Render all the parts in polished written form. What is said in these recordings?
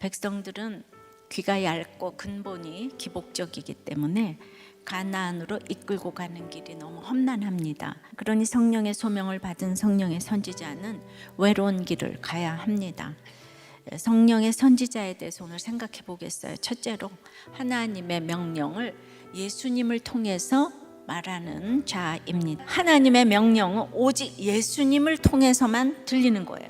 백성들은 귀가 얇고 근본이 기복적이기 때문에 가나안으로 이끌고 가는 길이 너무 험난합니다. 그러니 성령의 소명을 받은 성령의 선지자는 외로운 길을 가야 합니다. 성령의 선지자에 대해서 오늘 생각해 보겠어요. 첫째로 하나님의 명령을 예수님을 통해서 말하는 자입니다. 하나님의 명령은 오직 예수님을 통해서만 들리는 거예요.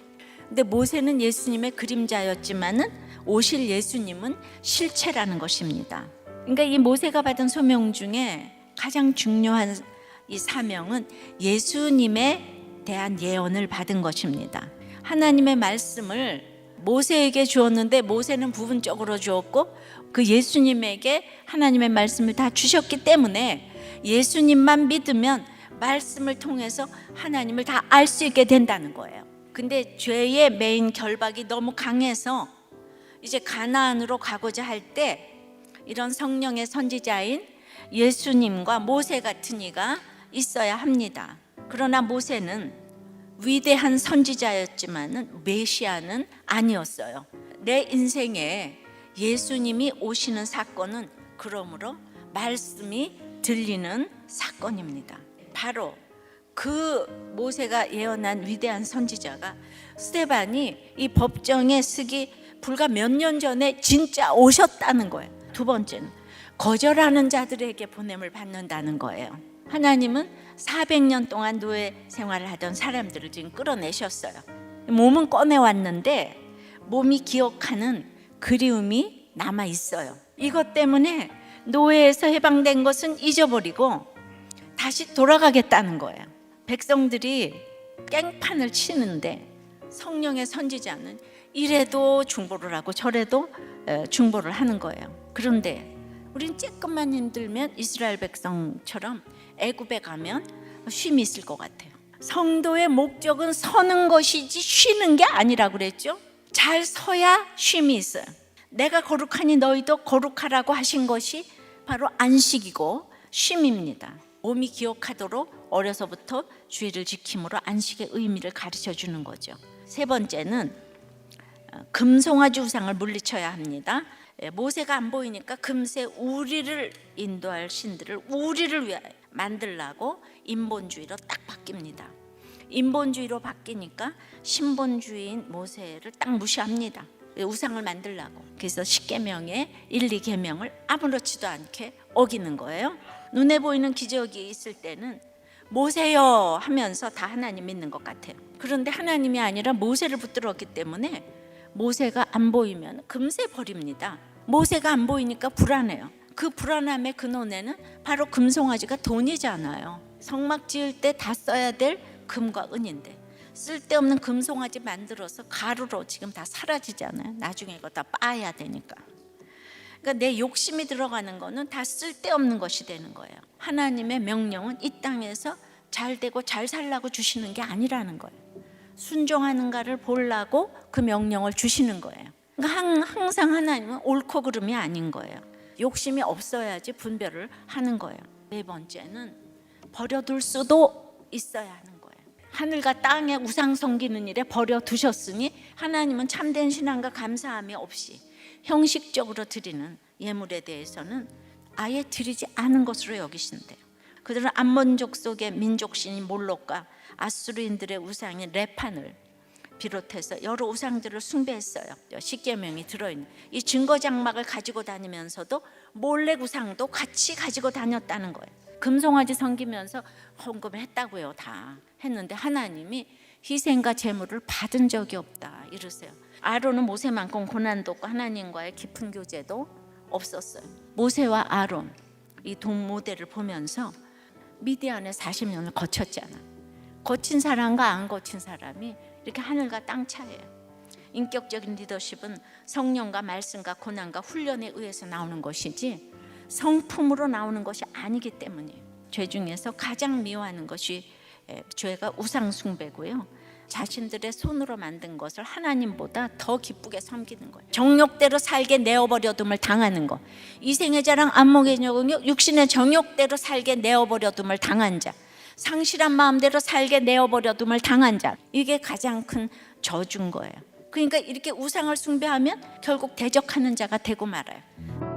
근데 모세는 예수님의 그림자였지만은 오실 예수님은 실체라는 것입니다. 그러니까 이 모세가 받은 소명 중에 가장 중요한 이 사명은 예수님에 대한 예언을 받은 것입니다. 하나님의 말씀을 모세에게 주었는데 모세는 부분적으로 주었고 그 예수님에게 하나님의 말씀을 다 주셨기 때문에 예수님만 믿으면 말씀을 통해서 하나님을 다 알 수 있게 된다는 거예요. 근데 죄의 메인 결박이 너무 강해서 이제 가나안으로 가고자 할 때 이런 성령의 선지자인 예수님과 모세 같은 이가 있어야 합니다. 그러나 모세는 위대한 선지자였지만 메시아는 아니었어요. 내 인생에 예수님이 오시는 사건은 그러므로 말씀이 들리는 사건입니다. 바로 그 모세가 예언한 위대한 선지자가 스데반이 이 법정에 서기 불과 몇 년 전에 진짜 오셨다는 거예요. 두 번째는 거절하는 자들에게 보냄을 받는다는 거예요. 하나님은 400년 동안 노예 생활을 하던 사람들을 지금 끌어내셨어요. 몸은 꺼내왔는데 몸이 기억하는 그리움이 남아 있어요. 이것 때문에 노예에서 해방된 것은 잊어버리고 다시 돌아가겠다는 거예요. 백성들이 깽판을 치는데 성령의 선지자는 이래도 중보를 하고 저래도 중보를 하는 거예요. 그런데 우린 조금만 힘들면 이스라엘 백성처럼 애굽에 가면 쉼이 있을 것 같아요. 성도의 목적은 서는 것이지 쉬는 게 아니라고 그랬죠. 잘 서야 쉼이 있어요. 내가 거룩하니 너희도 거룩하라고 하신 것이 바로 안식이고 쉼입니다. 몸이 기억하도록 어려서부터 주의를 지킴으로 안식의 의미를 가르쳐 주는 거죠. 세 번째는 금송아지 우상을 물리쳐야 합니다. 모세가 안 보이니까 금세 우리를 인도할 신들을 우리를 위하여 만들라고 인본주의로 딱 바뀝니다. 인본주의로 바뀌니까 신본주의인 모세를 딱 무시합니다. 우상을 만들라고. 그래서 10계명의 1, 2계명을 아무렇지도 않게 어기는 거예요. 눈에 보이는 기적이 있을 때는 모세요 하면서 다 하나님 믿는 것 같아요. 그런데 하나님이 아니라 모세를 붙들었기 때문에 모세가 안 보이면 금세 버립니다. 모세가 안 보이니까 불안해요. 그 불안함의 근원에는 바로 금송아지가 돈이잖아요. 성막 지을 때 다 써야 될 금과 은인데 쓸데없는 금송아지 만들어서 가루로 지금 다 사라지잖아요. 나중에 이거 다 빠야 되니까. 그러니까 내 욕심이 들어가는 거는 다 쓸데없는 것이 되는 거예요. 하나님의 명령은 이 땅에서 잘 되고 잘 살라고 주시는 게 아니라는 거예요. 순종하는가를 보려고 그 명령을 주시는 거예요. 그러니까 항상 하나님은 옳고 그름이 아닌 거예요. 욕심이 없어야지 분별을 하는 거예요. 네 번째는 버려둘 수도 있어야 하는 거예요. 하늘과 땅에 우상 섬기는 일에 버려두셨으니 하나님은 참된 신앙과 감사함이 없이 형식적으로 드리는 예물에 대해서는 아예 드리지 않은 것으로 여기신대요. 그들은 암몬족 속의 민족신인 몰록과 아수르인들의 우상인 레판을 비롯해서 여러 우상들을 숭배했어요. 10계명이 들어있는 이 증거장막을 가지고 다니면서도 몰래 우상도 같이 가지고 다녔다는 거예요. 금송아지 섬기면서 헌금을 했다고요. 다 했는데 하나님이 희생과 제물을 받은 적이 없다 이러세요. 아론은 모세만큼 고난도 없고 하나님과의 깊은 교제도 없었어요. 모세와 아론 이 동모델을 보면서 미디안에 40년을 거쳤잖아. 거친 사람과 안 거친 사람이 이렇게 하늘과 땅 차이예요. 인격적인 리더십은 성령과 말씀과 고난과 훈련에 의해서 나오는 것이지 성품으로 나오는 것이 아니기 때문이에요. 죄 중에서 가장 미워하는 것이 죄가 우상 숭배고요. 자신들의 손으로 만든 것을 하나님보다 더 기쁘게 섬기는 거예요. 정욕대로 살게 내어버려둠을 당하는 것. 이생의 자랑 안목의 정욕 육신의 정욕대로 살게 내어버려둠을 당한 자. 상실한 마음대로 살게 내어버려둠을 당한 자. 이게 가장 큰 저주인 거예요. 그러니까 이렇게 우상을 숭배하면 결국 대적하는 자가 되고 말아요.